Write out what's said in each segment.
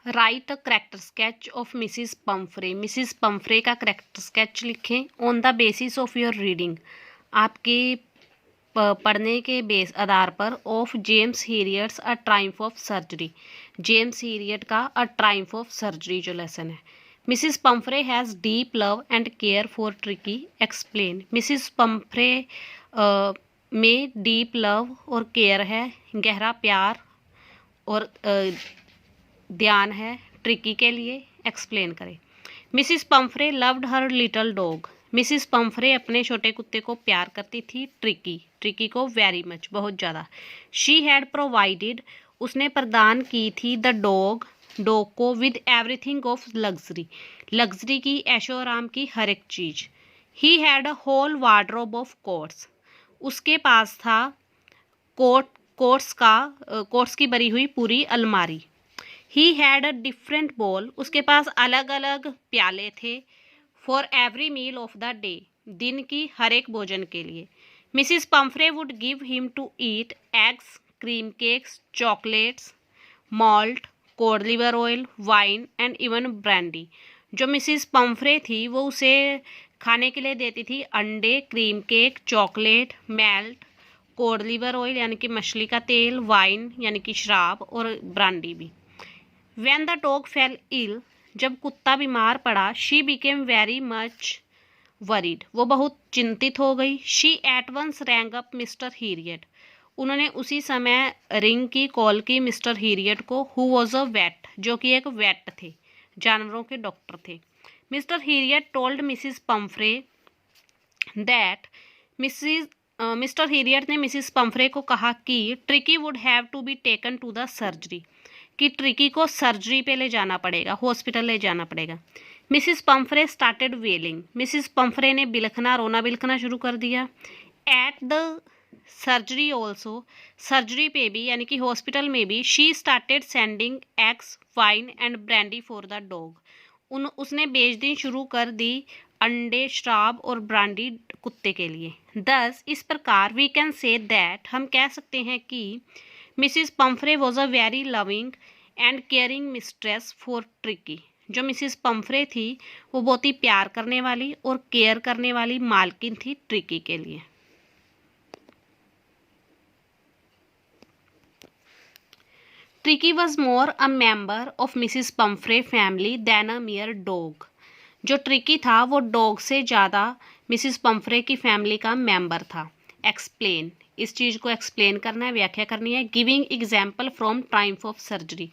Right a character sketch of Mrs Pumphrey. Mrs Pumphrey का character sketch लिखें on the basis of your reading, आपके पढ़ने के base आधार पर, of James Herriot's a triumph of surgery. James Herriot का a triumph of surgery जो lesson है। Mrs Pumphrey has deep love and care for Tricki, explain. Mrs Pumphrey में deep love और केयर है, गहरा प्यार और ध्यान है ट्रिकी के लिए, एक्सप्लेन करें। Mrs Pumphrey loved her little dog. Mrs Pumphrey अपने छोटे कुत्ते को प्यार करती थी, ट्रिकी ट्रिकी को वेरी मच, बहुत ज़्यादा। शी हैड प्रोवाइडेड, उसने प्रदान की थी, द डॉग डॉग को, with everything of luxury, luxury की, ऐशो आराम की हर एक चीज़। He had a whole wardrobe of coats, उसके पास था कोट्स की भरी हुई पूरी अलमारी। ही हैड अ डिफरेंट बोल, उसके पास अलग अलग प्याले थे, for every meal of the day, दिन की हर एक भोजन के लिए। Mrs Pumphrey would give him to eat eggs, cream cakes, chocolates, malt, cod liver oil, wine and even brandy. जो मिसिस पम्फ्रे थी वो उसे खाने के लिए देती थी अंडे, cream cake, chocolate, malt, cod liver oil यानी कि मछली का तेल, वाइन यानी कि शराब और ब्रांडी भी। When the dog fell ill, जब कुत्ता बीमार पड़ा, she became very much worried, वो बहुत चिंतित हो गई। She at once rang up Mr. Heriot, उन्होंने उसी समय रिंग की, कॉल की मिस्टर हीरियट को, who was a vet, जो कि एक वेट थे, जानवरों के डॉक्टर थे। Mr Herriot told Mrs Pumphrey that Mr Herriot ने मिसिस पम्फ्रे को कहा कि Tricki would have to be taken to the surgery, कि ट्रिकी को सर्जरी पे ले जाना पड़ेगा, हॉस्पिटल ले जाना पड़ेगा। Mrs Pumphrey started wailing, Mrs Pumphrey ने बिलखना, रोना बिलखना शुरू कर दिया। At the surgery also, surgery पे भी यानी कि हॉस्पिटल में भी, she started sending eggs, wine and brandy for the dog, उसने भेजनी शुरू कर दी अंडे, शराब और ब्रांडी कुत्ते के लिए। दस इस प्रकार वी कैन से दैट, हम कह सकते हैं कि Mrs Pomfrey was a very loving and caring mistress for tricky, जो मिसिस पम्फ्रे थी वो बहुत ही प्यार करने वाली और केयर करने वाली मालकिन थी ट्रिकी के लिए। Tricki was more a member of Mrs Pumphrey family than a mere dog, जो ट्रिकी था वो डॉग से ज़्यादा मिसिस पम्फ्रे की फैमिली का मेंबर था। एक्सप्लेन, इस चीज़ को एक्सप्लेन करना है, व्याख्या करनी है। Giving example from Triumph of Surgery,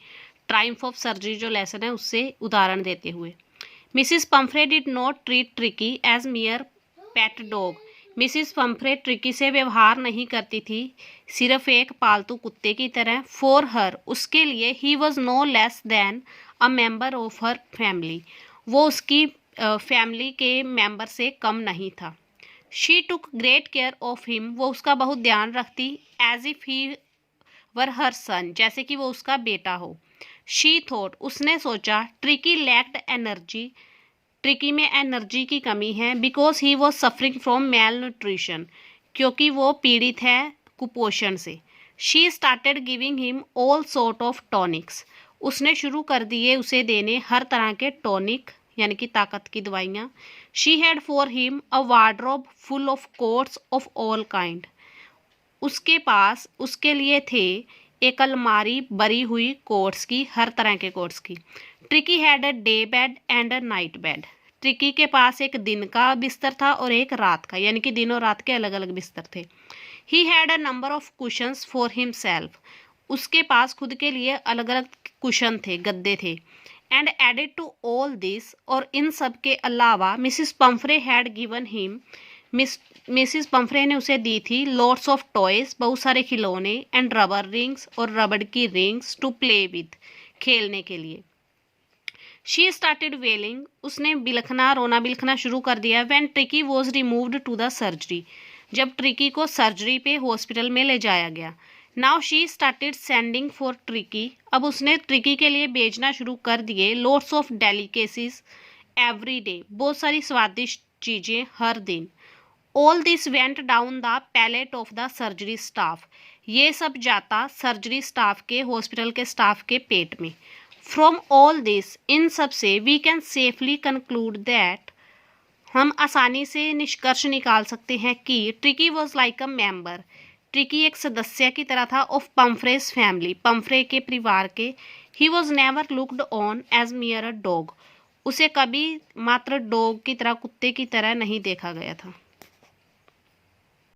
Triumph of surgery जो लेसन है उससे उदाहरण देते हुए। Mrs Pumphrey did not treat Tricki as mere pet dog, Mrs Pumphrey tricky से व्यवहार नहीं करती थी सिर्फ एक पालतू कुत्ते की तरह। फॉर हर, उसके लिए, he was no less than a member of her family, वो उसकी फैमिली के मेंबर से कम नहीं था। She took great care of him, वो उसका बहुत ध्यान रखती, एज इफ ही वर हर सन, जैसे कि वो उसका बेटा हो। शी थॉट, उसने सोचा, ट्रिकी लैक्ड एनर्जी, ट्रिकी में एनर्जी की कमी है, because he was suffering from mail nutrition, क्योंकि वो पीड़ित है कुपोषण से। She started giving him all sort of tonics, उसने शुरू कर दिए उसे देने हर तरह के टॉनिक यानी कि ताकत की दवाइयाँ। She had for him a wardrobe full of quotes of all kind, उसके पास उसके लिए थे एक अलमारी भरी हुई कोट्स की, हर तरह के कोट्स की। Tricky had a day bed and a night bed, tricky के पास एक दिन का बिस्तर था और एक रात का, यानी कि दिन और रात के अलग अलग बिस्तर थे। ही had a number of cushions for himself, उसके पास खुद के लिए अलग अलग कुशन थे, गद्दे थे। And added to all this, और इन सब के अलावा, Mrs Pumphrey had given him, Mrs Pumphrey ने उसे दी थी, लॉट्स ऑफ टॉयज, बहुत सारे खिलौने, एंड रबर रिंग्स, और रबड़ की रिंग्स, टू प्ले विद, खेलने के लिए। शी स्टार्टेड वेलिंग, उसने बिलखना, रोना बिलखना शुरू कर दिया। When Tricki was removed to the surgery, जब ट्रिकी को सर्जरी पे हॉस्पिटल में ले जाया गया। Now she started sending for Tricki, अब उसने ट्रिकी के लिए भेजना शुरू कर दिए, lots of delicacies every day, बहुत सारी स्वादिष्ट चीज़ें हर दिन। All this went down the palate of the surgery staff, ये सब जाता सर्जरी स्टाफ के, हॉस्पिटल के स्टाफ के पेट में। फ्रॉम ऑल दिस, इन सब से we can safely conclude that, हम आसानी से निष्कर्ष निकाल सकते हैं कि Tricki was like a member, Tricki एक सदस्य की तरह था ऑफ पम्फ्रेस फैमिली, पम्फ्रे के परिवार के। He was never looked on as mere a dog, उसे कभी मात्र डॉग की तरह, कुत्ते की तरह नहीं देखा गया था।